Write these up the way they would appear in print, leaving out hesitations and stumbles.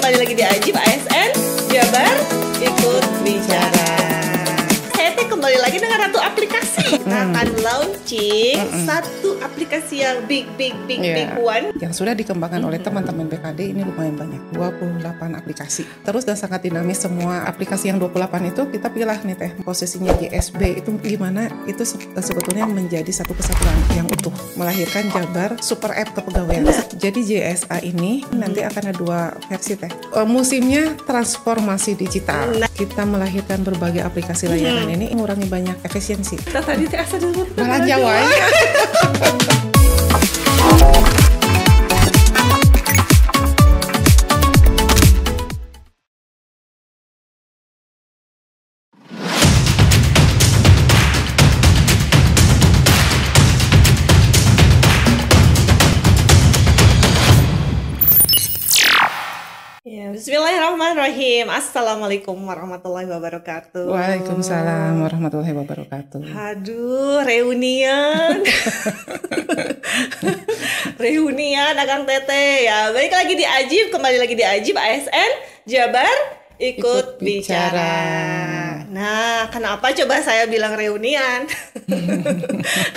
kembali lagi di Ajib ASN Jabar Ikut Bicara. Saya kembali lagi dengan Ratu Aplikasi. Kita akan launching satu aplikasi yang big one yang sudah dikembangkan oleh teman-teman BKD. Ini lumayan banyak, 28 aplikasi terus dan sangat dinamis. Semua aplikasi yang 28 itu kita pilih nih teh posisinya JSB itu gimana, itu sebetulnya menjadi satu kesatuan yang utuh melahirkan Jabar Super App Kepegawaian. Jadi JSA ini nanti akan ada 2 versi teh. Musimnya transformasi digital. Kita melahirkan berbagai aplikasi layanan ini mengurangi banyak efisiensi. Kita tadi teh asal dulu Malah Jawa. Bismillahirrahmanirrahim. Assalamualaikum warahmatullahi wabarakatuh. Waalaikumsalam warahmatullahi wabarakatuh. Aduh, reunian. Reunian Akang Teteh ya. Balik lagi di Ajib, kembali lagi di Ajib ASN Jabar Ikut Bicara. Nah, kenapa coba saya bilang reunian?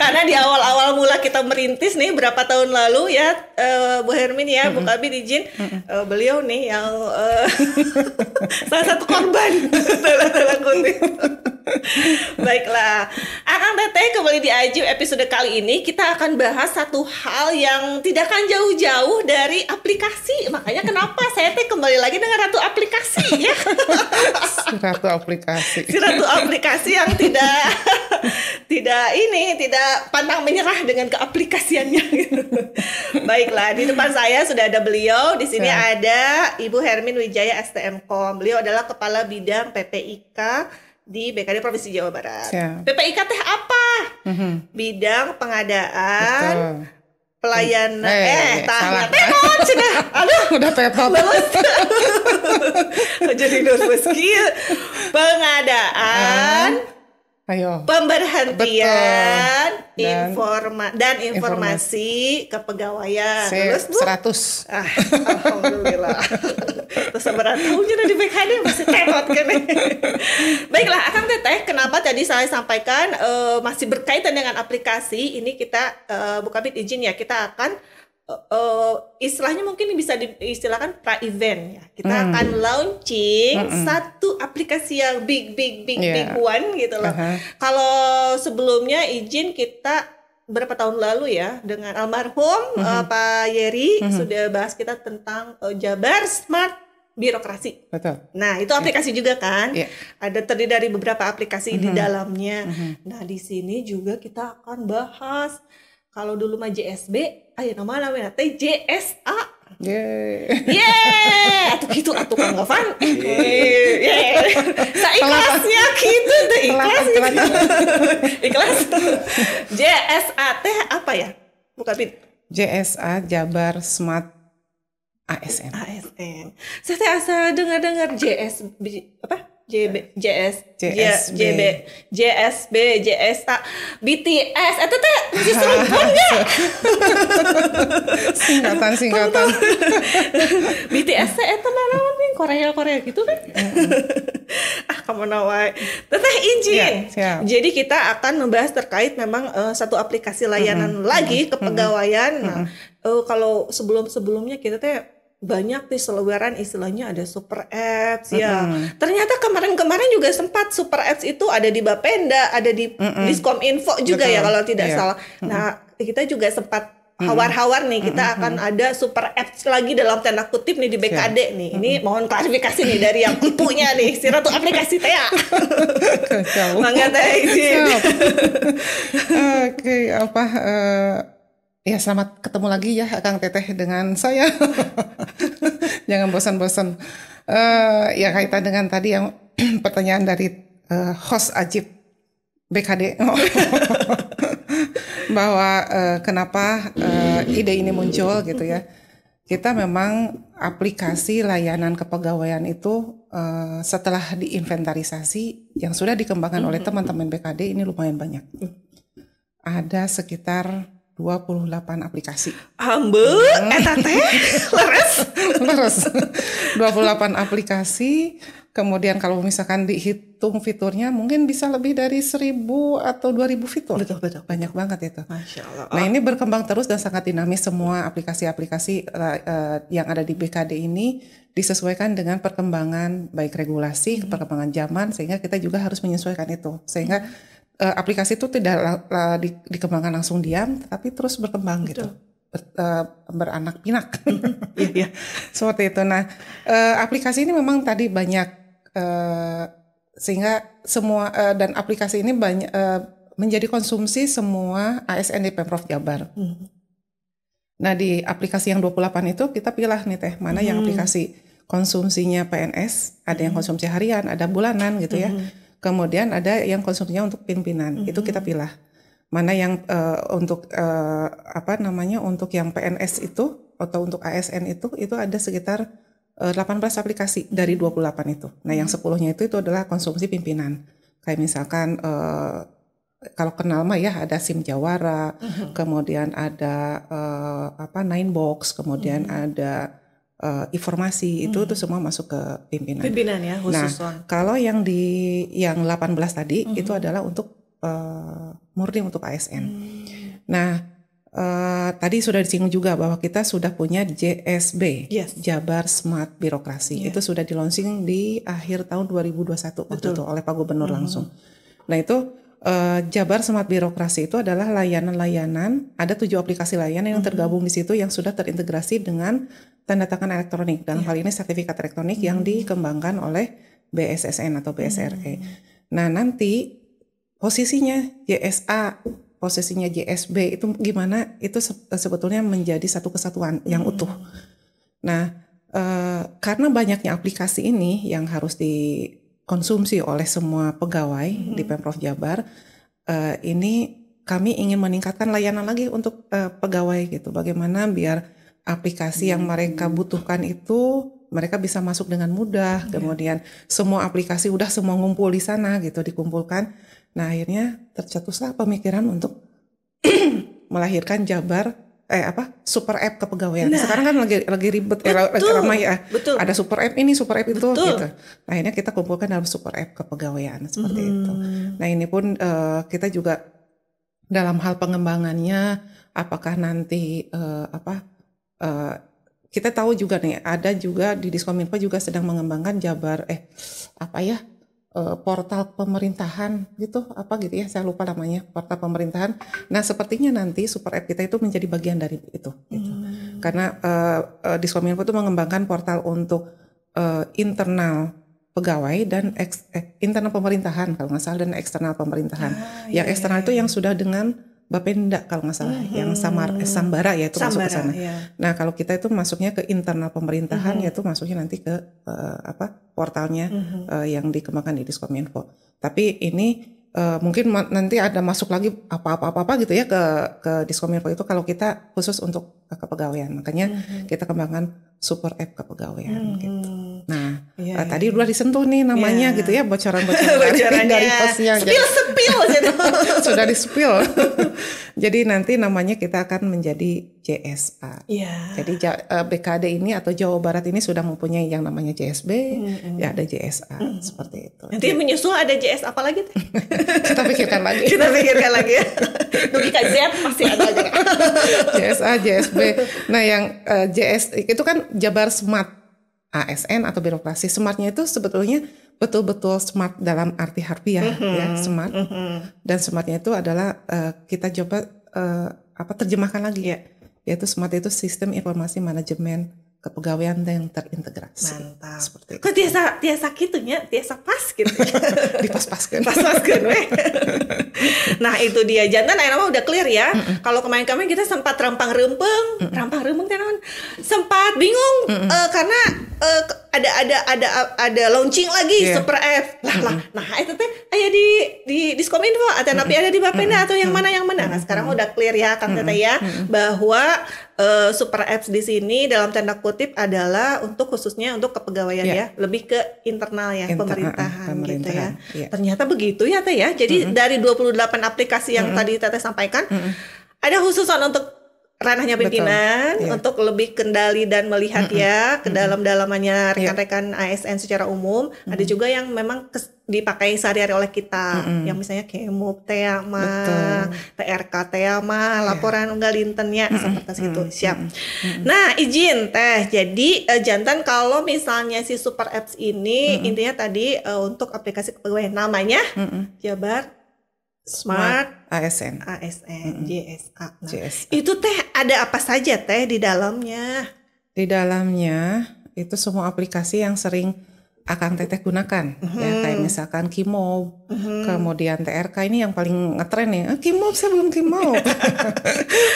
Karena di awal-awal mula kita merintis nih berapa tahun lalu ya, Bu Hermin ya, Bu Kabid izin, beliau nih yang salah satu korban dalam kutip. Baiklah, Akang Teteh kembali di Ajib. Episode kali ini kita akan bahas satu hal yang tidak akan jauh-jauh dari aplikasi. Makanya kenapa saya kembali lagi dengan Ratu Aplikasi ya. Ratu Aplikasi. Si Ratu Aplikasi yang tidak pantang menyerah dengan keaplikasiannya gitu. Baiklah, di depan saya sudah ada beliau. Di sini ada Ibu Hermin Wijaya STMkom. Beliau adalah Kepala Bidang PPIK di BKD Provinsi Jawa Barat. PPIK teh apa? Bidang pengadaan, pelayanan. Tanya tetot sudah. Aduh, udah tetot. Jadi nervous kieu. Pengadaan, pemberhentian, informasi kepegawaian. Terus 100. Alhamdulillah. Terus seberapa tahunnya di BKD masih tetot kan. Baiklah, Akang Teteh, kenapa tadi saya sampaikan masih berkaitan dengan aplikasi ini, kita Bu Kabid izin ya, kita akan istilahnya mungkin bisa diistilahkan pra-event ya. Kita akan launching satu aplikasi yang big one gitu loh. Kalau sebelumnya izin kita berapa tahun lalu ya dengan almarhum Pak Yeri sudah bahas kita tentang Jabar Smart Birokrasi. Betul. Nah, itu aplikasi juga kan? Ada terdiri dari beberapa aplikasi di dalamnya. Nah, di sini juga kita akan bahas, kalau dulu mah JSB, ayo namanya teh JSA. Atuh gitu atuh Kang Gofan. Saikhlasnya gitu teh, ikhlas gitu. Ikhlas. JSA teh apa ya? Bukan JSA Jabar Smart ASN. Saya teh asal dengar JSB apa? JSB, JSA, BTS, itu teh justru pun ya. Singkatan. BTS teh itu mana nih Korea gitu kan? Kamu nawai. Teteh izin. Jadi kita akan membahas terkait memang satu aplikasi layanan lagi kepegawaian. Nah, kalau sebelumnya kita teh banyak nih selebaran istilahnya ada super apps ya. Ternyata kemarin juga sempat super apps itu ada di Bapenda, ada di Diskominfo juga. Betul. Ya kalau tidak salah. Nah, kita juga sempat hawar-hawar nih, kita akan ada super apps lagi dalam tanda kutip nih di BKD nih. Ini mohon klarifikasi nih dari yang empunya nih, si Ratu Aplikasi teh ya. Mangga teh izin. Oke, ya selamat ketemu lagi ya Kang Teteh dengan saya. Jangan bosan-bosan. Ya kaitan dengan tadi yang pertanyaan dari host Ajib BKD. Bahwa kenapa ide ini muncul gitu ya. Kita memang aplikasi layanan kepegawaian itu setelah diinventarisasi yang sudah dikembangkan oleh teman-teman BKD ini lumayan banyak. Ada sekitar 28 aplikasi. Ambe, eta teh leres. Leres. 28 aplikasi. Kemudian kalau misalkan dihitung fiturnya mungkin bisa lebih dari 1.000 atau 2.000 fitur. Betul. Banyak banget itu. Masya Allah. Nah ini berkembang terus dan sangat dinamis. Semua aplikasi-aplikasi yang ada di BKD ini disesuaikan dengan perkembangan baik regulasi, perkembangan zaman, sehingga kita juga harus menyesuaikan itu. Sehingga aplikasi itu tidak dikembangkan langsung diam, tapi terus berkembang. Betul. Gitu. Beranak pinak. Iya. Seperti itu. Nah, aplikasi ini memang tadi banyak sehingga semua dan aplikasi ini banyak menjadi konsumsi semua ASN di Pemprov Jabar. Nah, di aplikasi yang 28 itu kita pilih nih teh, mana yang aplikasi konsumsinya PNS, ada yang konsumsi harian, ada bulanan gitu ya. Kemudian ada yang konsumsinya untuk pimpinan. Itu kita pilih. Mana yang untuk untuk yang PNS itu atau untuk ASN itu ada sekitar 18 aplikasi dari 28 itu. Nah, yang 10-nya itu adalah konsumsi pimpinan. Kayak misalkan kalau kenal mah ya ada SIM Jawara, kemudian ada Ninebox, kemudian ada informasi itu semua masuk ke pimpinan. Pimpinan ya khusus. Nah, kalau yang 18 tadi itu adalah untuk murni untuk ASN. Nah, tadi sudah disinggung juga bahwa kita sudah punya JSB, Jabar Smart Birokrasi. Itu sudah di launching di akhir tahun 2021 waktu itu oleh Pak Gubernur langsung. Nah itu Jabar Smart Birokrasi itu adalah layanan-layanan, ada 7 aplikasi layanan yang tergabung di situ yang sudah terintegrasi dengan tanda tangan elektronik. Dalam hal ini sertifikat elektronik yang dikembangkan oleh BSSN atau BSRE. Nah nanti posisinya JSA, posisinya JSB itu gimana? Itu sebetulnya menjadi satu kesatuan yang utuh. Nah, karena banyaknya aplikasi ini yang harus dikonsumsi oleh semua pegawai di Pemprov Jabar, ini kami ingin meningkatkan layanan lagi untuk pegawai gitu. Bagaimana biar aplikasi yang mereka butuhkan itu mereka bisa masuk dengan mudah. Kemudian semua aplikasi udah semua ngumpul di sana gitu, dikumpulkan. Nah akhirnya tercetuslah pemikiran untuk melahirkan Jabar super app kepegawaian. Nah, sekarang kan lagi ribet lagi ramai ya. Betul. Ada super app ini, super app itu gitu. Nah akhirnya kita kumpulkan dalam super app kepegawaian seperti itu. Nah ini pun kita juga dalam hal pengembangannya apakah nanti kita tahu juga nih ada juga di Diskominfo juga sedang mengembangkan Jabar portal pemerintahan gitu ya saya lupa namanya, portal pemerintahan. Nah sepertinya nanti super app kita itu menjadi bagian dari itu gitu. Karena Diskominfo itu mengembangkan portal untuk internal pegawai dan internal pemerintahan kalau nggak salah, dan eksternal pemerintahan. Yang eksternal itu yang sudah dengan Bapenda kalau nggak salah, yang Sambara ya itu masuk ke sana. Nah kalau kita itu masuknya ke internal pemerintahan, yaitu masuknya nanti ke portalnya yang dikembangkan di Diskominfo. Tapi ini mungkin nanti ada masuk lagi apa gitu ya ke Diskominfo itu kalau kita khusus untuk kepegawaian. Makanya kita kembangkan super app kepegawaian gitu. Nah tadi udah disentuh nih namanya gitu ya, bocoran-bocoran dari posnya. Spill gitu. Sudah di spill. Jadi nanti namanya kita akan menjadi JSA. Jadi BKD ini atau Jawa Barat ini sudah mempunyai yang namanya JSB, ya ada JSA seperti itu. Nanti menyusul ada JS apa lagi? Kita pikirkan lagi. Ya. Dugi Z pasti ada aja. JSA, JSB. Nah yang JS itu kan Jabar Smart ASN atau birokrasi. Smartnya itu sebetulnya betul-betul smart dalam arti harfiah ya, smart. Dan smartnya itu adalah kita coba terjemahkan lagi ya. Yaitu smart itu sistem informasi manajemen kepegawaian yang terintegrasi. Mantap. Seperti itu. Kok tiasa gitunya, tiasa pas gitu. Dipas-paskan. Pas-paskan weh. Nah, itu dia. Jantan nama udah clear ya. Kalau kemarin-kemarin kita sempat rampang-rempeng tenan. Sempat bingung karena ada launching lagi super app. Nah, itu teh aya di Diskominfo atau napi ada di Bapenda atau yang mana. Nah, sekarang udah clear ya Kang Teteh ya bahwa super apps di sini dalam tanda kutip adalah untuk khususnya untuk kepegawaian ya, lebih ke internal ya, pemerintahan gitu ya. Ternyata begitu ya Teh ya. Jadi dari 28 aplikasi yang tadi Teteh sampaikan ada khususan untuk ranahnya pimpinan, Betul, iya. untuk lebih kendali dan melihat ya ke dalam-dalamannya rekan-rekan ASN secara umum. Ada juga yang memang dipakai sehari-hari oleh kita, yang misalnya KEMUP, TEAMA, TRK TEAMA, laporan unggal lintennya seperti itu. Siap. Nah, izin Teh. Jadi jantan kalau misalnya si Super Apps ini intinya tadi untuk aplikasi kepegawaian namanya Jabar Smart ASN, JSA. Nah, JSA. itu Teh ada apa saja Teh di dalamnya? Di dalamnya itu semua aplikasi yang sering Akang Teteh gunakan, ya kayak misalkan Kimob, kemudian TRK ini yang paling ngetren nih. Kimob saya belum Kimob.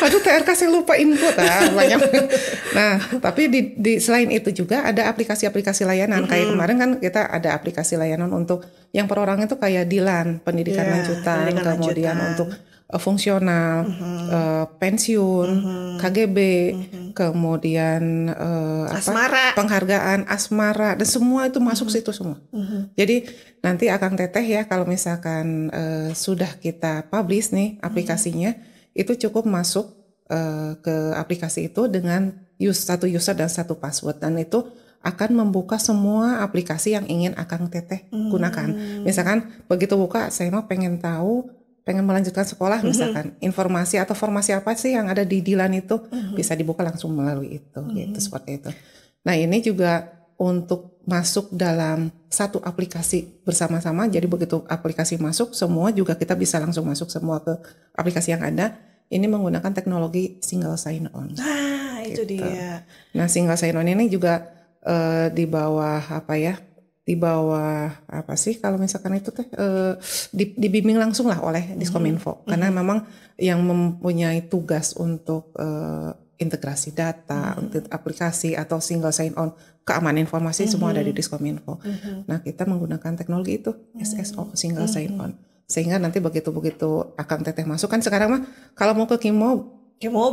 Aduh TRK saya lupa input banyak. Nah tapi di selain itu juga ada aplikasi-aplikasi layanan. Kayak kemarin kan kita ada aplikasi layanan untuk yang per orang itu kayak Dilan, pendidikan lanjutan, kemudian untuk fungsional, pensiun, KGB, kemudian Asmara. penghargaan asmara dan semua itu masuk situ semua. Jadi nanti Akang Teteh ya kalau misalkan sudah kita publish nih aplikasinya itu cukup masuk ke aplikasi itu dengan satu user dan satu password dan itu akan membuka semua aplikasi yang ingin Akang Teteh gunakan. Misalkan begitu buka saya mau pengen melanjutkan sekolah misalkan informasi atau formasi apa sih yang ada di Dilan itu bisa dibuka langsung melalui itu gitu seperti itu. Nah ini juga untuk masuk dalam satu aplikasi bersama-sama jadi begitu aplikasi masuk semua juga kita bisa langsung masuk semua ke aplikasi yang ada ini menggunakan teknologi single sign on. Nah itu gitu. dia. Nah single sign on ini juga di bawah apa ya? Di bawah apa sih kalau misalkan itu teh dibimbing langsung lah oleh Diskominfo karena memang yang mempunyai tugas untuk integrasi data untuk aplikasi atau single sign on keamanan informasi semua ada di Diskominfo. Nah kita menggunakan teknologi itu SSO single sign on sehingga nanti begitu Akang Teteh masuk kan sekarang mah kalau mau ke Kimob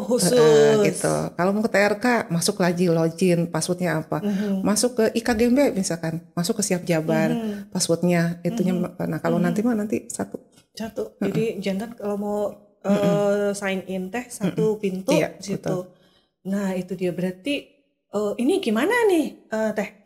khusus gitu. Kalau mau ke TRK masuk lagi login passwordnya apa. Masuk ke IKGMB misalkan masuk ke Siap Jabar passwordnya itunya. Nah kalau nanti satu. Jadi jantan kalau mau sign in Teh satu pintu situ. Betul. Nah itu dia berarti ini gimana nih Teh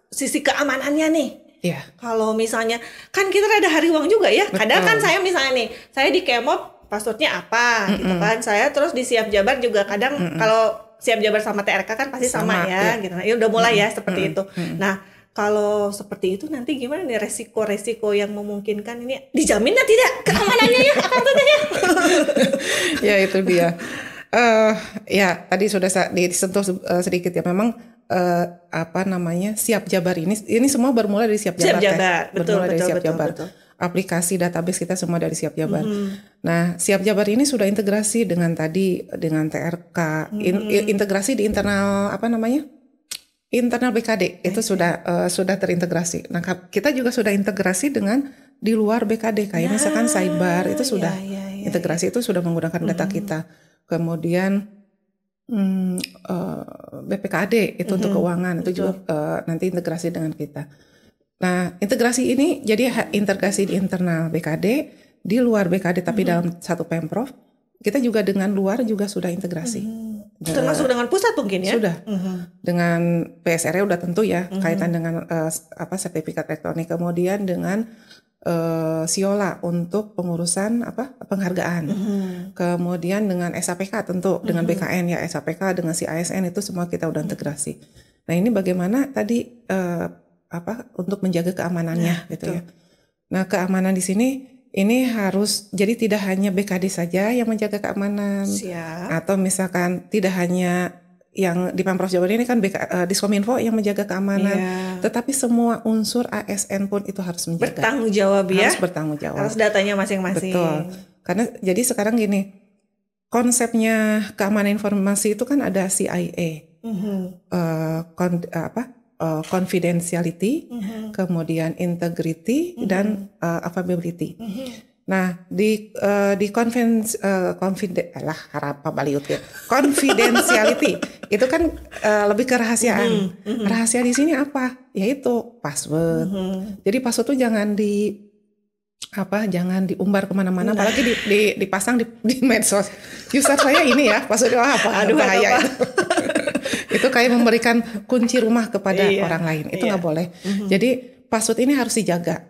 sisi keamanannya nih. Iya. Kalau misalnya kan kita ada hari uang juga ya. Kadang kan saya misalnya nih saya di Kemop passwordnya apa gitu kan saya terus di Siap Jabar juga kadang kalau Siap Jabar sama TRK kan pasti sama ya gitu. Nah, ya udah mulai ya seperti itu. Nah kalau seperti itu nanti gimana nih resiko-resiko yang memungkinkan ini dijamin tidak keamanannya ya Akang Teteh ya? Ya itu dia. Ya tadi sudah disentuh sedikit ya memang Siap Jabar ini semua bermula dari Siap Jabar. Bermula dari Siap Jabar. Aplikasi database kita semua dari Siap Jabar. Nah, Siap Jabar ini sudah integrasi dengan TRK, integrasi di internal internal BKD itu sudah terintegrasi. Nah, kita juga sudah integrasi dengan di luar BKD kayak misalkan Sidebar itu sudah integrasi itu sudah menggunakan data kita. Kemudian BPKAD itu untuk keuangan itu juga nanti integrasi dengan kita. Nah, integrasi ini jadi integrasi di internal BKD, di luar BKD tapi dalam satu Pemprov, kita juga dengan luar juga sudah integrasi. Termasuk dengan pusat mungkin ya? Sudah. Dengan PSR udah tentu ya, kaitan dengan sertifikat elektronik, kemudian dengan Siola untuk pengurusan penghargaan. Kemudian dengan SAPK tentu dengan BKN ya, SAPK dengan si ASN itu semua kita udah integrasi. Nah, ini bagaimana tadi untuk menjaga keamanannya gitu ya. Nah, keamanan di sini ini harus jadi tidak hanya BKD saja yang menjaga keamanan. Atau misalkan tidak hanya yang di Pemprov Jawa Barat ini kan Diskominfo yang menjaga keamanan, tetapi semua unsur ASN pun itu harus menjaga. Bertanggung jawab ya. Harus bertanggung jawab. Harus datanya masing-masing. Betul. Karena jadi sekarang gini, konsepnya keamanan informasi itu kan ada CIA. Confidentiality, kemudian integrity dan availability. Nah di confidentiality itu kan lebih ke rahasiaan. Rahasia di sini apa? Yaitu password. Jadi password tuh jangan jangan diumbar kemana-mana, apalagi dipasang di medsos. User saya ini ya, passwordnya Aduh, bahaya itu. Itu kayak memberikan kunci rumah kepada orang lain, itu nggak boleh. Jadi password ini harus dijaga.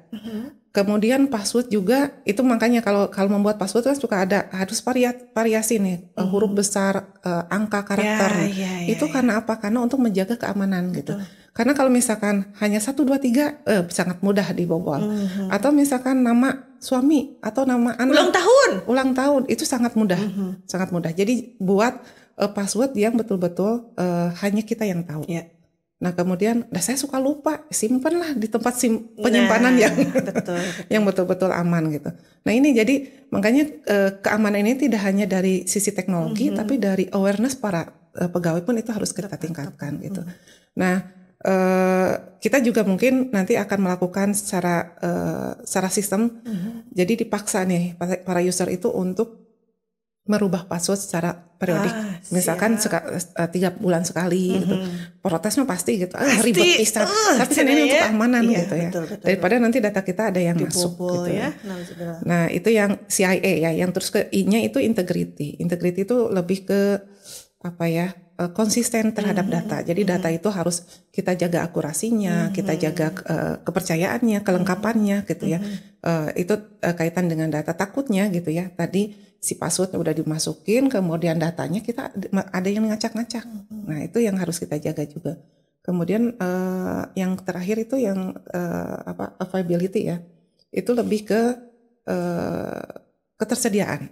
Kemudian password juga itu, makanya kalau membuat password kan suka harus variasi nih, huruf besar, angka, karakter. Itu karena apa? Karena untuk menjaga keamanan gitu. Karena kalau misalkan hanya 1, 2, 3 sangat mudah dibobol. Atau misalkan nama suami atau nama anak ulang tahun itu sangat mudah. Sangat mudah. Jadi buat password yang betul-betul hanya kita yang tahu. Nah kemudian, saya suka lupa, simpenlah di tempat penyimpanan yang betul-betul aman gitu. Nah ini jadi makanya keamanan ini tidak hanya dari sisi teknologi, tapi dari awareness para pegawai pun itu harus kita tingkatkan gitu. Nah kita juga mungkin nanti akan melakukan secara sistem. Jadi dipaksa nih para user itu untuk merubah password secara periodik, misalkan 3 bulan sekali gitu. Protesnya pasti gitu, ribet pisan. Tapi kan ini untuk keamanan gitu ya. Betul. Daripada nanti data kita ada yang masuk gitu ya. Nah itu yang CIA ya, yang terus ke I-nya itu integrity. Integrity itu lebih ke konsisten terhadap data. Jadi data itu harus kita jaga akurasinya, kita jaga kepercayaannya, kelengkapannya gitu ya. Itu kaitan dengan data. Takutnya gitu ya, tadi si password udah dimasukin, kemudian datanya kita ada yang ngacak-ngacak. Nah itu yang harus kita jaga juga. Kemudian yang terakhir itu yang availability ya, itu lebih ke ketersediaan.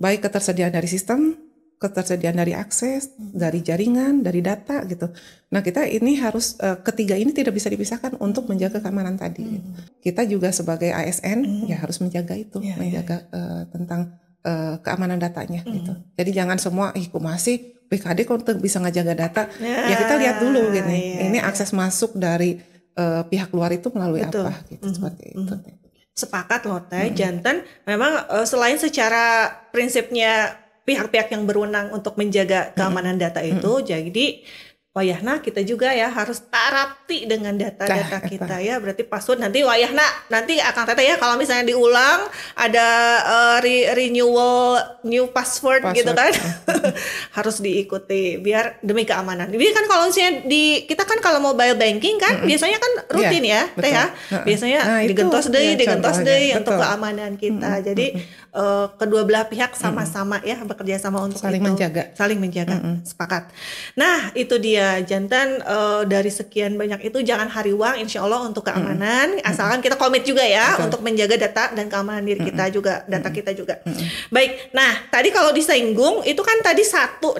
Baik ketersediaan dari sistem, ketersediaan dari akses, dari jaringan, dari data gitu. Nah kita ini harus ketiga ini tidak bisa dipisahkan untuk menjaga keamanan tadi. Kita juga sebagai ASN ya harus menjaga itu, menjaga tentang keamanan datanya gitu. Jadi jangan semua masih BKD kok bisa ngejaga data. Ya kita lihat dulu gini. Ini akses masuk dari pihak luar itu melalui apa gitu, seperti itu. Sepakat loh Teh, jantan memang selain secara prinsipnya pihak-pihak yang berwenang untuk menjaga keamanan data itu, jadi wayahna kita juga ya harus tarapti dengan data-data kita ya. Berarti password nanti wayahna nanti akan teteh ya kalau misalnya diulang ada renewal new password gitu kan. Harus diikuti biar demi keamanan. Jadi kan kalau misalnya kita kan kalau mobile banking kan biasanya kan rutin ya teh ya. Biasanya digentos deui untuk keamanan kita. Jadi kedua belah pihak sama-sama ya bekerja sama untuk saling menjaga. Sepakat. Nah itu dia jantan, dari sekian banyak itu jangan hariwang insya Allah untuk keamanan, asalkan kita komit juga ya untuk menjaga data dan keamanan diri kita juga, data kita juga. Baik, nah tadi kalau disinggung itu kan tadi satu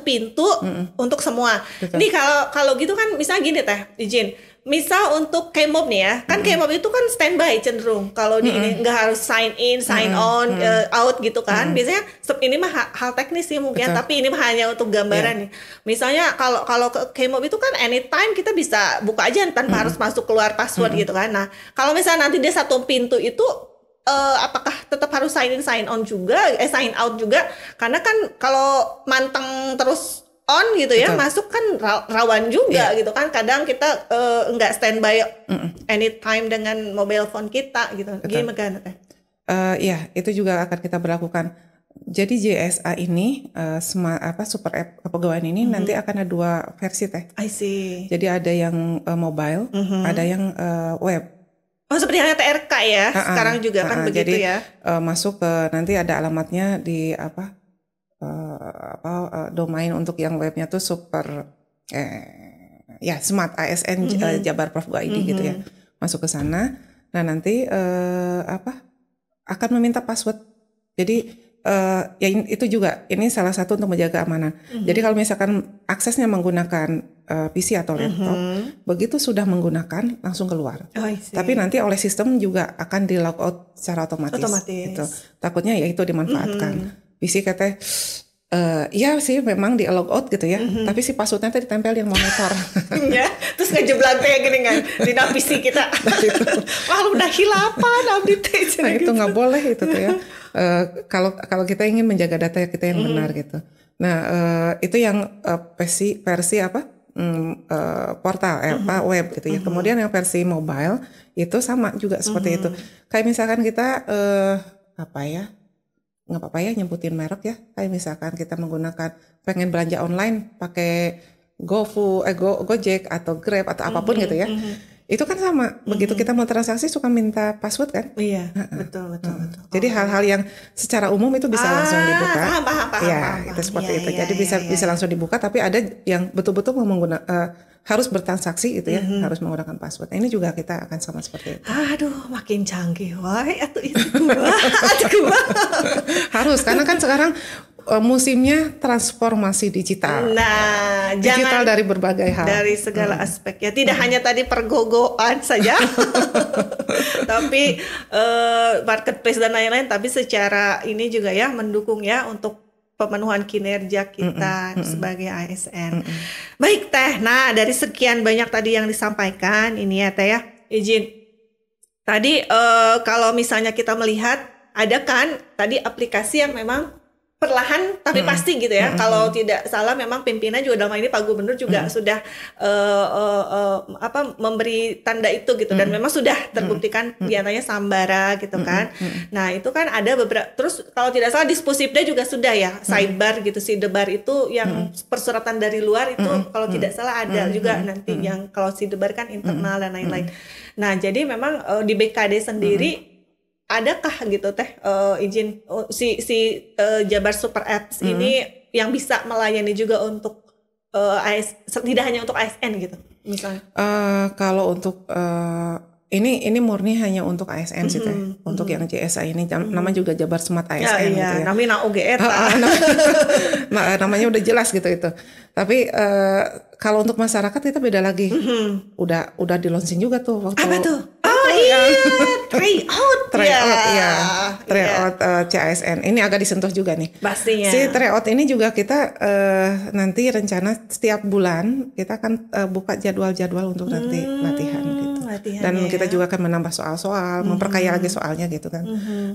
pintu untuk semua. Ini kalau gitu kan misalnya gini Teh, izin. Misal untuk Kmob nih ya, kan Kmob itu kan standby cenderung. Kalau di ini nggak harus sign in, sign on, out gitu kan. Biasanya ini mah hal teknis sih mungkin, tapi ini mah hanya untuk gambaran nih. Misalnya kalau ke Kmob itu kan anytime kita bisa buka aja tanpa harus masuk keluar password gitu kan. Nah kalau misalnya nanti dia satu pintu itu apakah tetap harus sign in, sign on juga, sign out juga? Karena kan kalau manteng terus on gitu ya, masuk kan rawan juga gitu kan. Kadang kita nggak standby anytime dengan mobile phone kita gitu. Gimana Teh? Ya itu juga akan kita berlakukan. Jadi JSA ini super app kepegawaian ini nanti akan ada 2 versi Teh. I see. Jadi ada yang mobile, ada yang web. Oh seperti halnya TRK ya, sekarang juga kan begitu jadi, ya. Masuk ke nanti ada alamatnya di domain untuk yang webnya tuh super smart ASN Jabar Prof Go ID gitu ya. Masuk ke sana. Nah nanti akan meminta password. Jadi ya itu juga ini salah satu untuk menjaga keamanan. Jadi kalau misalkan aksesnya menggunakan PC atau laptop, begitu sudah menggunakan langsung keluar. Tapi nanti oleh sistem juga akan di log out secara otomatis. Gitu. Takutnya ya itu dimanfaatkan. PC katanya iya sih memang di log out gitu ya, tapi si passwordnya tadi ditempel yang monitor. Ya, terus ngejeblak kayak gini kan di PC kita. Wah udah hilapan abdi teh. Nah itu nggak boleh itu tuh ya. Kalau kita ingin menjaga data kita yang benar gitu. Nah itu yang versi portal web gitu ya. Kemudian yang versi mobile itu sama juga seperti itu. Kayak misalkan kita nggak apa-apa ya nyebutin merek ya. Kayak misalkan kita menggunakan pengen belanja online pakai Gojek atau Grab atau apapun gitu ya. Itu kan sama. Begitu kita mau transaksi suka minta password kan? Iya, betul. Jadi hal-hal yang secara umum itu bisa langsung dibuka. Paham. Itu seperti itu. Jadi bisa langsung dibuka, tapi ada yang betul-betul harus bertransaksi itu ya, harus menggunakan password. Nah, ini juga kita akan sama seperti itu. Aduh, makin canggih, wah, atau itu harus, karena kan sekarang musimnya transformasi digital. Nah, digital dari berbagai hal. Dari segala aspek ya. Tidak hanya tadi pergogoan saja. Tapi marketplace dan lain-lain, tapi secara ini juga ya mendukung ya untuk pemenuhan kinerja kita sebagai ASN. Baik Teh, nah dari sekian banyak tadi yang disampaikan ini ya Teh ya, izin. Tadi kalau misalnya kita melihat ada kan tadi aplikasi yang memang perlahan tapi pasti gitu ya. Kalau tidak salah memang pimpinan juga dalam hal ini Pak Gubernur juga sudah memberi tanda itu gitu dan memang sudah terbuktikan diantaranya Sambara gitu kan. Nah itu kan ada beberapa, terus kalau tidak salah Disposipda juga sudah ya, Sidebar gitu, Sidebar itu yang persuratan dari luar itu kalau tidak salah ada juga nanti yang kalau Sidebar kan internal dan lain-lain. Nah jadi memang di BKD sendiri adakah gitu Teh izin si Jabar Super Apps ini yang bisa melayani juga untuk tidak hanya untuk ASN gitu misalnya? Kalau untuk ini murni hanya untuk ASN sih Teh. Untuk yang JSA ini namanya juga Jabar Smart ASN gitu ya. Namanya OGR. Namanya udah jelas gitu itu. Tapi kalau untuk masyarakat kita beda lagi. Udah di launching juga tuh waktu. Apa tuh? Tryout CASN ini agak disentuh juga nih. Pastinya. Si tryout ini juga kita nanti rencana setiap bulan kita akan buka jadwal-jadwal untuk nanti latihan gitu. Dan kita juga akan menambah soal-soal, memperkaya lagi soalnya gitu kan.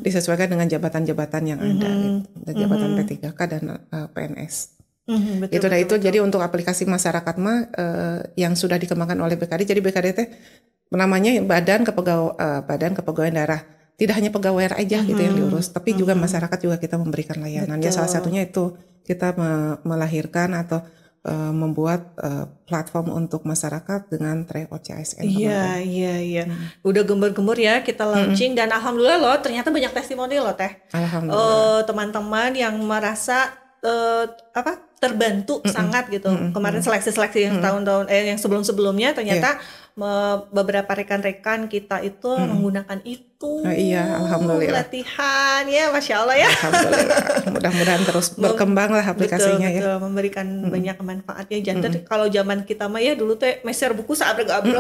Disesuaikan dengan jabatan-jabatan yang ada gitu. Dan jabatan P3K dan PNS. Betul. Jadi untuk aplikasi masyarakat yang sudah dikembangkan oleh BKD. Jadi BKD namanya Badan Kepegawaian Daerah. Tidak hanya pegawai aja gitu yang diurus, tapi juga masyarakat juga kita memberikan layanan. Ya salah satunya itu kita melahirkan atau membuat platform untuk masyarakat dengan tryout CASN. Iya. Udah gembar-gembur ya kita launching dan alhamdulillah loh ternyata banyak testimoni loh Teh. Alhamdulillah. Teman-teman yang merasa terbantu sangat gitu. Kemarin seleksi yang tahun-tahun yang sebelum-sebelumnya ternyata beberapa rekan-rekan kita itu menggunakan itu. Iya, alhamdulillah. Latihan ya, Masya Allah ya. Alhamdulillah. Mudah-mudahan terus berkembang lah aplikasinya betul, memberikan banyak manfaatnya. Jangan kalau zaman kita mah ya dulu teh meser buku sabrek-abrek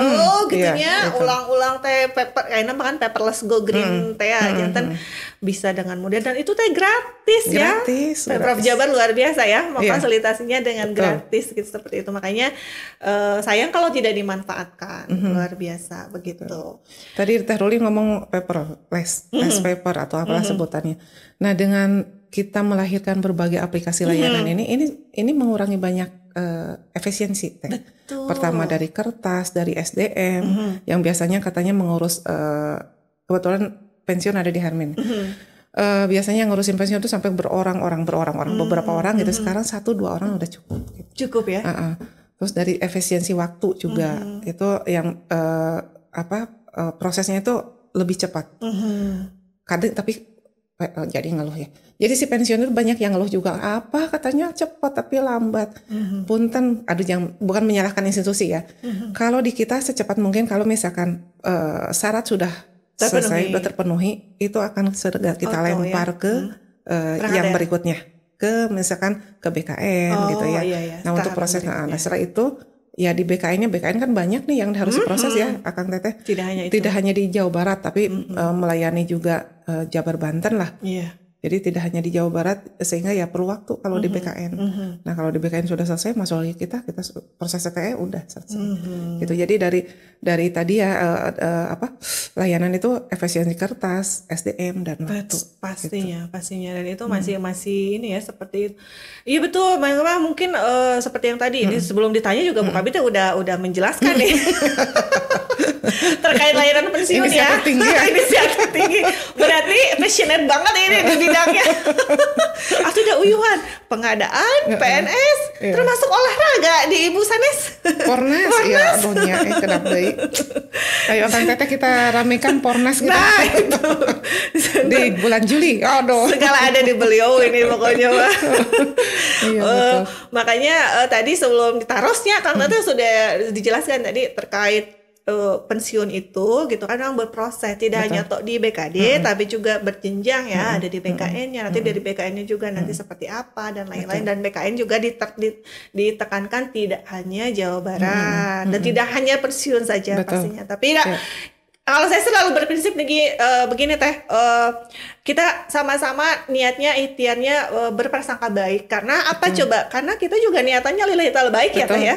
gitu ya, ulang-ulang teh paper kayaknya makan paperless go green teh jangan bisa dengan mudah dan itu teh gratis ya. Pemprov Jabar luar biasa ya, memfasilitasinya dengan gratis gitu seperti itu. Makanya sayang kalau tidak dimanfaatkan. Luar biasa begitu. Tadi Teh Ruli ngomong paperless, paper atau apalah sebutannya. Nah, dengan kita melahirkan berbagai aplikasi layanan ini mengurangi banyak efisiensi Teh. Betul. Pertama dari kertas, dari SDM yang biasanya katanya mengurus kebetulan pensiun ada di Hermin. Biasanya ngurusin pensiun itu sampai berorang-orang beberapa orang gitu. Sekarang 1-2 orang udah cukup. Gitu. Cukup ya. Terus dari efisiensi waktu juga itu yang prosesnya itu lebih cepat. Kadang tapi jadi ngeluh ya. Jadi si pensiuner banyak yang ngeluh juga. Apa katanya cepat tapi lambat. Punten, bukan menyalahkan institusi ya. Kalau di kita secepat mungkin kalau misalkan syarat sudah selesai, sudah terpenuhi, itu akan segera kita lempar ke yang berikutnya. Misalkan ke BKN gitu ya. Nah untuk proses setelah itu ya di BKN kan banyak nih yang harus diproses ya Akang Teteh. Tidak hanya itu. Tidak hanya di Jawa Barat tapi melayani juga Jabar Banten lah. Jadi tidak hanya di Jawa Barat, sehingga ya perlu waktu kalau di BKN. Nah kalau di BKN sudah selesai, masuk lagi kita proses CTE udah selesai. Gitu. Jadi dari tadi ya layanan itu efisiensi kertas, SDM dan waktu. Pastinya. Dan itu masih ini ya seperti itu. Iya betul, mungkin seperti yang tadi ini sebelum ditanya juga Bu Kabit udah menjelaskan nih. Terkait layanan pensiun ya. Inisiatif tinggi. Berarti passionate banget ini di bidangnya. Aku udah uyuhan pengadaan, PNS, termasuk olahraga di Ibu Sanes. Pornas, ya aduhnya kedap deui. Ayo akan teteh kita ramekan Pornas gitu. Nah, itu. Di bulan Juli. Aduh. Segala ada di beliau ini pokoknya Pak. Iya, betul. Makanya tadi sebelum ditarosnya Kang Teteh sudah dijelaskan tadi terkait pensiun itu gitu kan memang berproses, tidak hanya tok di BKD tapi juga berjenjang ya, ada di BKN-nya, nanti dari BKN-nya juga nanti seperti apa dan lain-lain, dan BKN juga ditekankan tidak hanya Jawa Barat dan tidak hanya pensiun saja pastinya, tapi kalau saya selalu berprinsip begini Teh, kita sama-sama niatnya ikhtiarnya berprasangka baik, karena apa coba? Karena kita juga niatannya lillahi ta'ala baik ya Teh ya,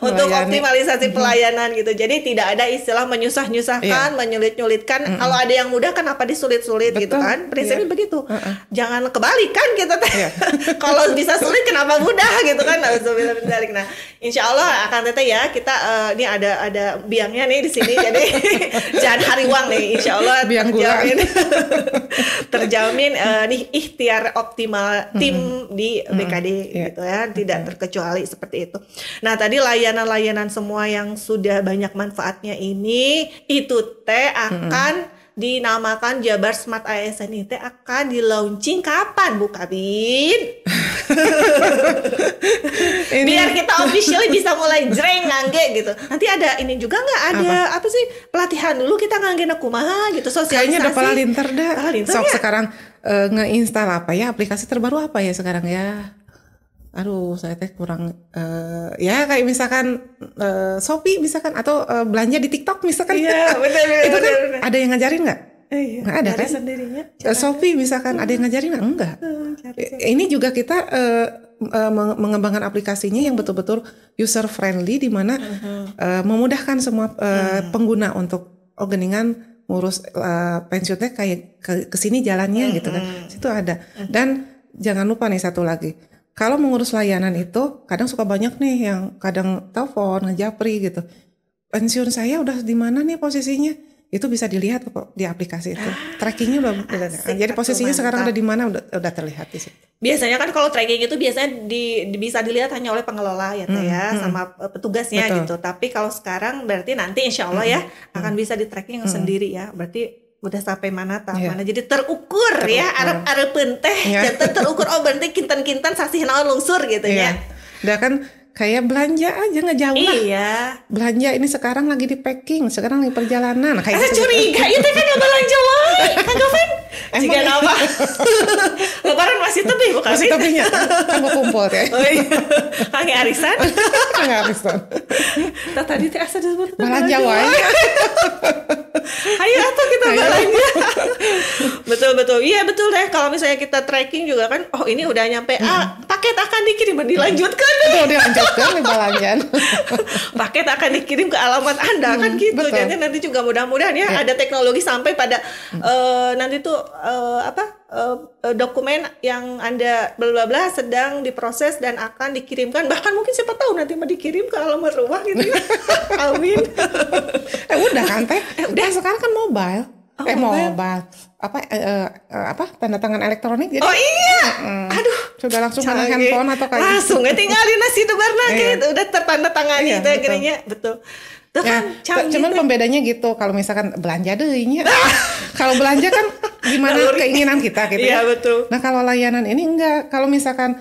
untuk optimalisasi pelayanan gitu. Jadi tidak ada istilah menyusah-nyusahkan, menyulit-nyulitkan. Kalau ada yang mudah kenapa disulit-sulit gitu kan? Prinsipnya begitu. Jangan kebalikan gitu Teh. Kalau bisa sulit kenapa mudah gitu kan? Nah, insya Allah akan Teteh ya kita ini ada biangnya nih di sini, jadi jangan hariwang nih, insya Allah terjamin nih ikhtiar optimal tim di BKD gitu ya, tidak terkecuali seperti itu. Nah tadi layanan-layanan semua yang sudah banyak manfaatnya ini itu Teh akan dinamakan Jabar Smart ASN ini akan di launching kapan Bu Kabit? Biar kita officially bisa mulai jreng ngangge gitu. Nanti ada ini juga nggak, ada apa sih pelatihan dulu kita ngangge kumaha gitu, sosialisasi. Kayaknya ada Palalinter dah. Sok ya? sekarang ngeinstal apa ya, aplikasi terbaru apa ya sekarang ya? Aduh, saya teh kurang ya kayak misalkan Shopee misalkan atau belanja di TikTok misalkan. Iya, benar. Itu kan ada yang ngajarin nggak? Nggak ada kan? Sendirinya. Shopee misalkan ada yang ngajarin nggak? Enggak. Ini juga kita mengembangkan aplikasinya yang betul-betul user friendly, di mana memudahkan semua pengguna untuk geningan ngurus pensiunnya kayak kesini jalannya gitu kan. Situ ada. Dan jangan lupa nih satu lagi. Kalau mengurus layanan itu kadang suka banyak nih yang kadang telepon, ngejapri gitu. Pensiun saya udah di mana nih posisinya? Itu bisa dilihat kok di aplikasi itu. Trackingnya udah jadi posisinya sekarang udah di mana udah terlihat di situ. Biasanya kan kalau tracking itu biasanya bisa dilihat hanya oleh pengelola ya Teh ya, sama petugasnya gitu. Tapi kalau sekarang berarti nanti insya Allah ya akan bisa di tracking sendiri ya. Berarti udah sampai mana tahap mana, jadi terukur ya, arep-arepeun teh terukur, oh berarti kinten-kinten sasih naon lungsur gitu ya. Udah kan kayak belanja aja nggak jauh lah. Iya. Belanja ini sekarang lagi di packing, sekarang lagi perjalanan. Kayak gitu. Curiga itu kan nggak belanja wae, kagak Fen. Jika apa? Lebaran masih tebih bukan? Masih tebihnya. Kan mau kumpul ya. Oh iya. Kange arisan. Kange arisan. Tadi teh asa disebut belanja wae. Ayo atau kita belanja. Betul. Iya betul deh. Kalau misalnya kita tracking juga kan, oh ini udah nyampe paket akan dikirim, dilanjutkan nih. Dilanjutkan nih belanjaan. Paket akan dikirim ke alamat Anda kan gitu. Jadi nanti juga mudah-mudahan ya ada teknologi sampai pada nanti tuh dokumen yang Anda bla bla sedang diproses dan akan dikirimkan, bahkan mungkin siapa tahu nanti mau dikirim ke alamat rumah gitu. Amin. Udah kan Teh? Udah sekarang kan mobile. Mobile. Apa tanda tangan elektronik jadi. Oh iya. Aduh, sudah langsung dengan handphone atau kayak langsung tinggalin nasi debarna gitu. Udah tertanda tangani itu gininya. Betul. Tuh kan cuman pembedanya gitu, kalau misalkan belanja dehnya. Kalau belanja kan gimana keinginan kita gitu. Iya, betul. Nah, kalau layanan ini enggak. Kalau misalkan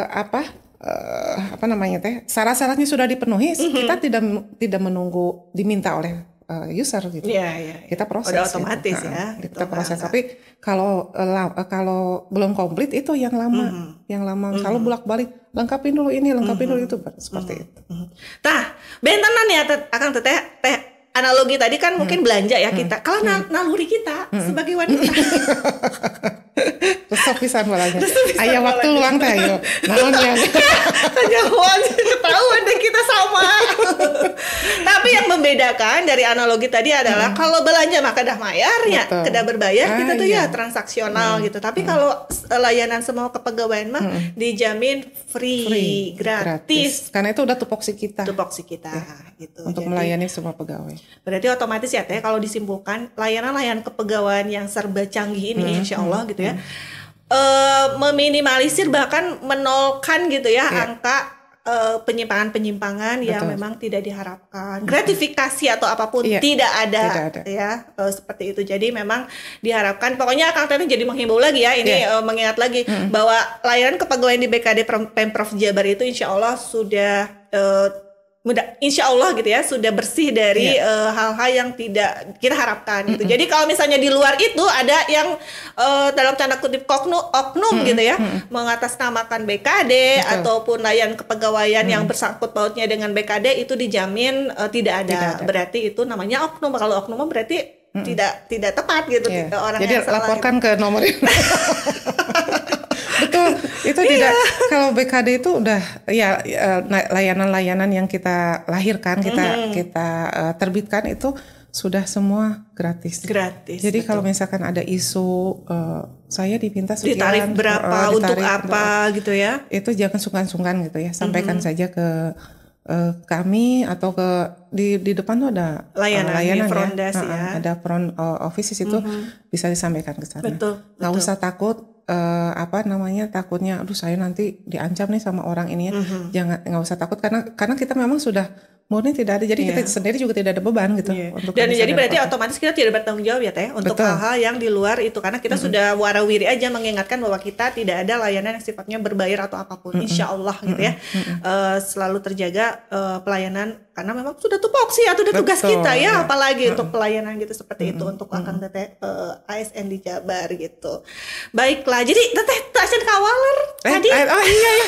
apa namanya Teh, syarat-syaratnya sudah dipenuhi, kita tidak menunggu diminta oleh user gitu. Iya. Kita proses. Udah otomatis gitu. Ya. Kita proses. Tapi kalau belum komplit itu yang lama, Kalau bolak-balik lengkapin dulu ini, lengkapin dulu itu, seperti itu. Tah, bentenan ya Akang Teh analogi tadi kan mungkin belanja ya kita. Kalau naluri kita sebagai wanita. Resep pisan walanya. Aya waktu luang teh ayo. Naon ya? Kejauhan ketahuan deh kita sama. Tapi yang membedakan dari analogi tadi adalah kalau belanja maka dah bayarnya, kedah berbayar kita tuh ya transaksional gitu. Tapi kalau layanan semua kepegawaian mah dijamin free, gratis. Karena itu udah tupoksi kita. Gitu. Untuk melayani semua pegawai. Berarti otomatis ya teh kalau disimpulkan layanan-layanan kepegawaian yang serba canggih ini insya Allah gitu ya. Meminimalisir bahkan menolkan gitu ya angka penyimpangan-penyimpangan yang memang tidak diharapkan, gratifikasi atau apapun tidak ada. Ya seperti itu. Jadi memang diharapkan, pokoknya Kang Teteh jadi menghimbau lagi ya ini mengingat lagi bahwa layanan kepegawaian di BKD Pemprov Jabar itu insya Allah sudah insya Allah gitu ya sudah bersih dari hal-hal yang tidak kita harapkan gitu. Jadi kalau misalnya di luar itu ada yang dalam tanda kutip oknum gitu ya mengatasnamakan BKD ataupun layanan kepegawaian yang bersangkut pautnya dengan BKD itu dijamin tidak ada. Berarti itu namanya oknum. Kalau oknum berarti tidak tepat gitu orang jadi yang salah. Jadi laporkan gitu ke nomor ini. Betul, itu tidak. Kalau BKD itu udah layanan-layanan yang kita lahirkan, kita terbitkan itu sudah semua gratis. Jadi kalau misalkan ada isu saya diminta sekian, ditarif berapa untuk apa gitu ya, itu jangan sungkan-sungkan gitu ya, sampaikan saja ke kami atau ke di depan tuh ada layanan Frondas ada front office itu bisa disampaikan ke sana. Nggak usah takut takutnya aduh saya nanti diancam nih sama orang ini ya. Nggak usah takut karena kita memang sudah murni tidak ada, jadi kita sendiri juga tidak ada beban gitu. Dan jadi berarti otomatis kita tidak bertanggung jawab ya teh untuk hal-hal yang di luar itu, karena kita sudah warawiri aja mengingatkan bahwa kita tidak ada layanan yang sifatnya berbayar atau apapun. Insya Allah gitu ya selalu terjaga pelayanan, karena memang sudah tupoksi atau udah tugas kita ya, apalagi untuk pelayanan gitu seperti itu untuk Akang Teteh ASN di Jabar gitu. Baiklah, jadi Teteh ASN Kawaler tadi. Oh iya ya.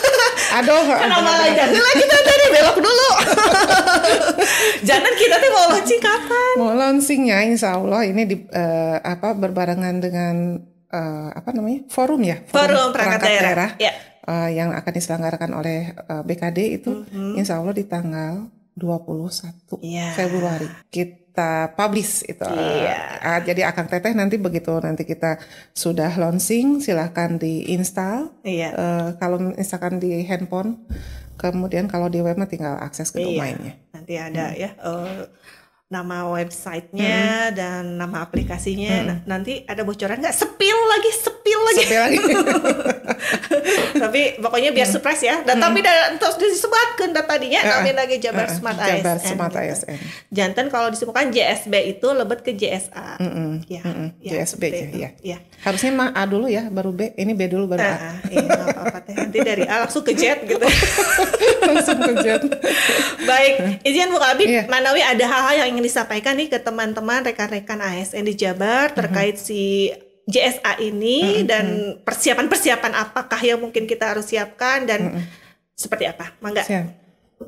Aduh. Kenapa lagi kita tadi belok dulu. Jangan kita tuh mau launching kapan? Mau launchingnya insya Allah ini berbarengan dengan forum perangkat daerah. Yang akan diselenggarakan oleh BKD itu insya Allah di tanggal 21 Februari kita publish itu. Jadi Akang Teteh nanti begitu nanti kita sudah launching silahkan diinstal. Kalau misalkan di handphone, kemudian kalau di web tinggal akses ke domainnya. Nanti ada nama websitenya dan nama aplikasinya. Nanti ada bocoran nggak? Sepil lagi. Tapi pokoknya biar surprise ya. Dan tapi terus disebutkan tadinya kami lagi Jabar Smart ASN. Jantan kalau disebutkan JSB itu lebet ke JSA. JSB ya. Harusnya mah A dulu ya, baru B. Ini B dulu baru A. Apa teh. Nanti dari A langsung ke Z gitu. Langsung ke Z. Baik, izin Bu Kabid, Manawi ada hal-hal yang ingin disampaikan nih ke teman-teman rekan-rekan ASN di Jabar terkait si JSA ini dan persiapan-persiapan apakah yang mungkin kita harus siapkan dan seperti apa? Mangga.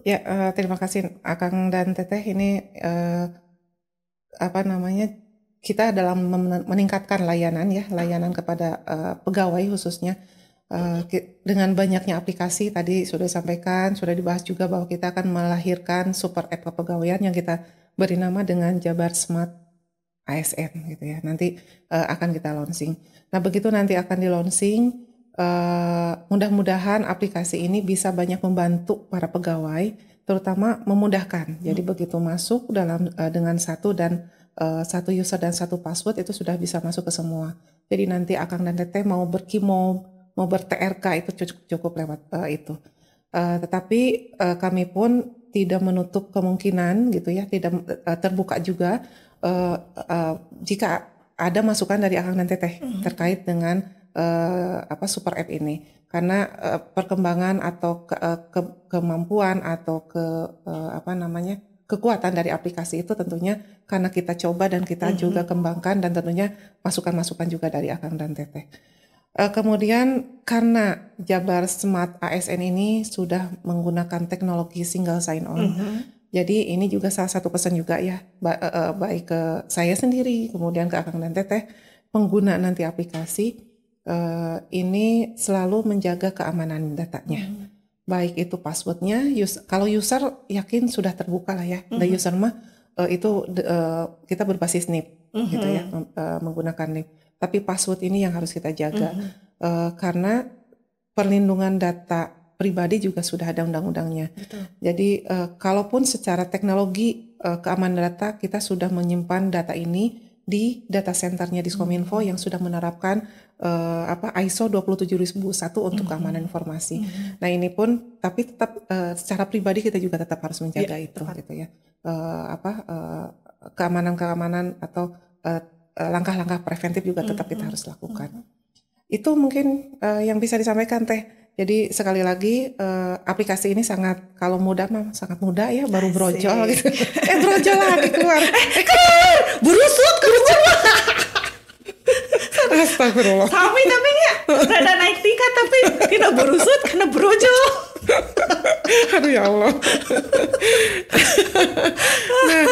Ya, terima kasih Akang dan Teteh ini kita dalam meningkatkan layanan kepada pegawai khususnya. Dengan banyaknya aplikasi tadi sudah disampaikan, sudah dibahas juga bahwa kita akan melahirkan super app kepegawaian yang kita beri nama dengan Jabar Smart ASN gitu ya. Nanti akan kita launching. Nah begitu nanti akan di launching, mudah-mudahan aplikasi ini bisa banyak membantu para pegawai, terutama memudahkan. Jadi begitu masuk dengan satu user dan satu password itu sudah bisa masuk ke semua. Jadi nanti Akang dan Teteh mau ber-TRK itu cukup lewat itu. Tetapi kami pun tidak menutup kemungkinan gitu ya, tidak terbuka juga jika ada masukan dari Akang dan Teteh terkait dengan super app ini. Karena perkembangan atau kemampuan atau kekuatan dari aplikasi itu tentunya karena kita coba dan kita juga kembangkan, dan tentunya masukan-masukan juga dari Akang dan Teteh. Kemudian karena Jabar Smart ASN ini sudah menggunakan teknologi single sign on, Jadi ini juga salah satu pesan juga ya, baik ke saya sendiri, kemudian ke Akang dan Teteh, pengguna nanti aplikasi ini selalu menjaga keamanan datanya. Baik itu passwordnya, kalau user yakin sudah terbuka lah ya, the user mah itu kita berbasis NIP gitu ya, menggunakan NIP. Tapi password ini yang harus kita jaga karena perlindungan data pribadi juga sudah ada undang-undangnya. Jadi kalaupun secara teknologi keamanan data kita sudah menyimpan data ini di data centernya Diskominfo yang sudah menerapkan ISO 27001 untuk keamanan informasi. Nah ini pun tapi tetap secara pribadi kita juga tetap harus menjaga itu gitu ya. Keamanan atau langkah-langkah preventif juga tetap kita harus lakukan. Itu mungkin yang bisa disampaikan Teh. Jadi sekali lagi aplikasi ini sangat, kalau mudah mah sangat mudah ya, baru brojol gitu. Brojol lagi keluar. Keluar, burusut keluar. Astagfirullah. Sami tapi ya rada naik tingkat tapi tidak burusut karena brojol. Aduh ya Allah. Nah,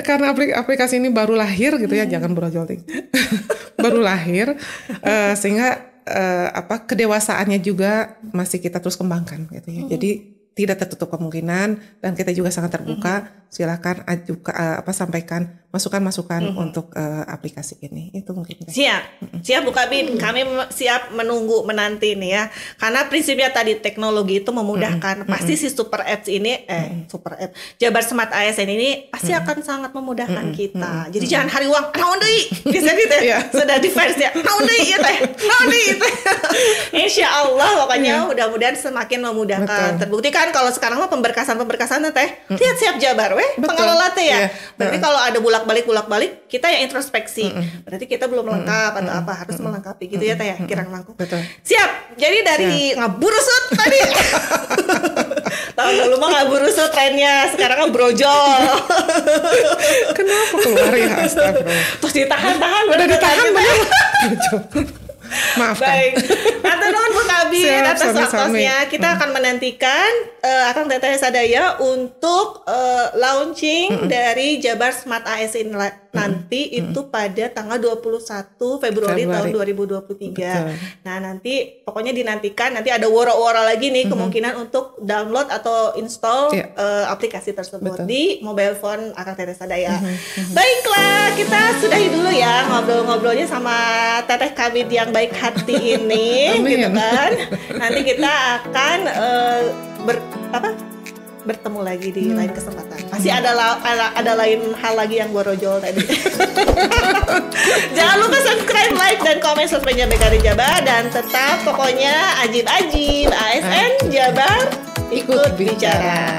karena aplikasi ini baru lahir gitu ya, jangan brojol tinggi. Baru lahir sehingga kedewasaannya juga masih kita terus kembangkan gitu ya. Jadi tidak tertutup kemungkinan dan kita juga sangat terbuka. Silakan sampaikan masukan-masukan untuk aplikasi ini. Itu mungkin. Siap Bu Kabin. Kami siap menanti nih ya. Karena prinsipnya tadi teknologi itu memudahkan. Pasti si super apps ini Jabar Smart ASN ini pasti akan sangat memudahkan kita. Jadi jangan hari uang naon deui. Bisa gitu ya. Sudah defense ya. Naon deui ya teh. Naon deui teh. Insyaallah pokoknya mudah-mudahan semakin memudahkan. Terbukti kan kalau sekarang mah pemberkasan teh. Lihat siap Jabar pengelola teh ya. Berarti kalau ada bolak-balik kita yang introspeksi. Berarti kita belum lengkap atau apa, harus melengkapi gitu ya teh ya, kirang langkung. Siap. Jadi dari ngaburusut tadi. Tahun lalu mah ngaburusut trennya, sekarang kan brojol. Kenapa keluar ya, astagfirullah. Terus ditahan-tahan udah ditahan bener. Maafkan. Baik. Atur nuhun Bu Kabin atas waktunya. Kita akan menantikan Akang Teteh Sadaya untuk launching dari Jabar Smart ASN nanti itu pada tanggal 21 Februari tahun 2023. Nah, nanti pokoknya dinantikan, nanti ada woro-woro lagi nih kemungkinan untuk download atau install aplikasi tersebut di mobile phone Akang Teteh Sadaya. Baiklah, kita sudahi dulu ya ngobrol-ngobrolnya sama Teteh Kabin yang baik hati ini gitu kan. Nanti kita akan bertemu lagi di lain kesempatan. Pasti ada lain hal lagi yang borojol tadi. Jangan lupa subscribe, like, dan komen sosmednya BKD Jabar, dan tetap pokoknya ajib-ajib ASN Jabar ikut bicara.